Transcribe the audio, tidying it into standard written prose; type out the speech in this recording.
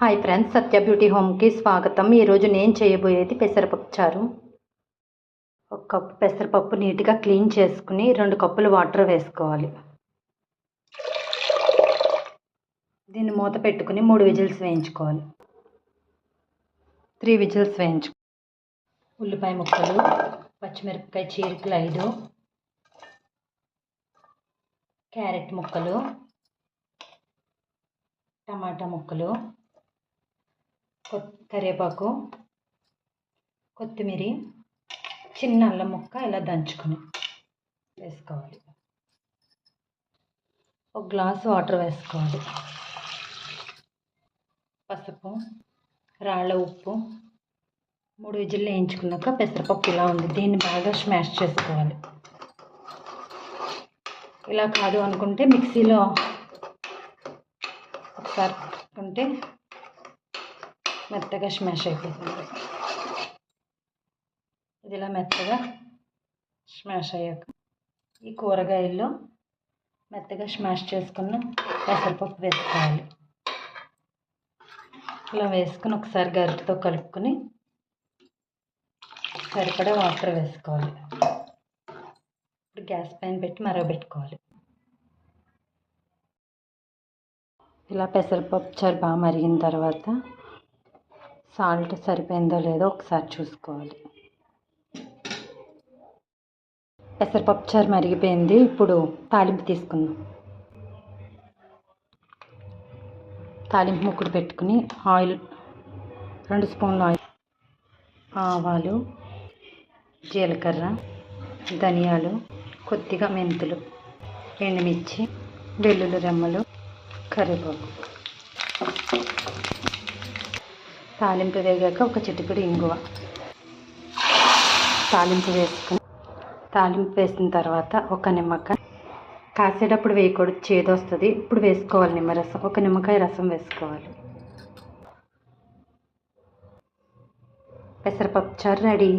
Hi friends, సత్య beauty హోమ్కి స్వాగతం. ఈరోజు నేను చేయబోయేది పెసరపప్పు చారు. ఒక కప్పు పెసరపప్పు నీట్గా క్లీన్ చేసుకుని 2 కప్పులు వాటర్ వేసుకోవాలి. దీన్ని మూత పెట్టుకుని 3 విజిల్స్ వేయించుకోవాలి. 3 విజిల్స్ వేయించు. ఉల్లిపాయ ముక్కలు, పచ్చిమిరపకాయ చీరికలు 5, క్యారెట్ ముక్కలు, టమాటా ముక్కలు, కరివేపాకు, కొత్తిమీర, చిన్న అల్లం ముక్క ఇలా దంచుకొని వేసుకోవాలి. 1 గ్లాసు వాటర్ వేసుకోవాలి. పసుపు, రాళ్ళ ఉప్పు. 3 విజిల్లు వేయించుకున్నాక పెసరపప్పు ఇలా ఉంది. దీన్ని బాగా స్మాష్ చేసుకోవాలి. ఇలా కాదు అనుకుంటే మిక్సీలో ఒకసారి ఉంటే మెత్తగా స్మాష్ అయిపోతుంది. ఇది ఇలా మెత్తగా స్మాష్ అయ్యాక ఈ కూరగాయల్లో మెత్తగా స్మాష్ చేసుకున్న పెసరపప్పు వేసుకోవాలి. ఇలా వేసుకుని ఒకసారి గరిటెతో కలుపుకొని సరిపడా వాటర్ వేసుకోవాలి. ఇప్పుడు గ్యాస్ పైన పెట్టి మరగబెట్టుకోవాలి. ఇలా పెసరపప్పు చారు బాగా మరిగిన తర్వాత సాల్ట్ సరిపోయిందో లేదో ఒకసారి చూసుకోవాలి. పెసరపప్పు చారు మరిగిపోయింది. ఇప్పుడు తాలింపు తీసుకుందాం. తాలింపు ముక్కుడు పెట్టుకుని ఆయిల్ 2 స్పూన్ల ఆయిల్, ఆవాలు, జీలకర్ర, ధనియాలు, కొద్దిగా మెంతులు, ఎండుమిర్చి, వెల్లుల్లి రెమ్మలు, కరివేపాకు. తాలింపు వేగాక ఒక చిటికెడు ఇంగువ. తాలింపు వేసిన తర్వాత ఒక నిమ్మకాయ. కాసేటప్పుడు వేయకూడదు, చేదు వస్తుంది. ఇప్పుడు వేసుకోవాలి నిమ్మరసం. ఒక నిమ్మకాయ రసం వేసుకోవాలి. పెసరపప్పు చారు రెడీ.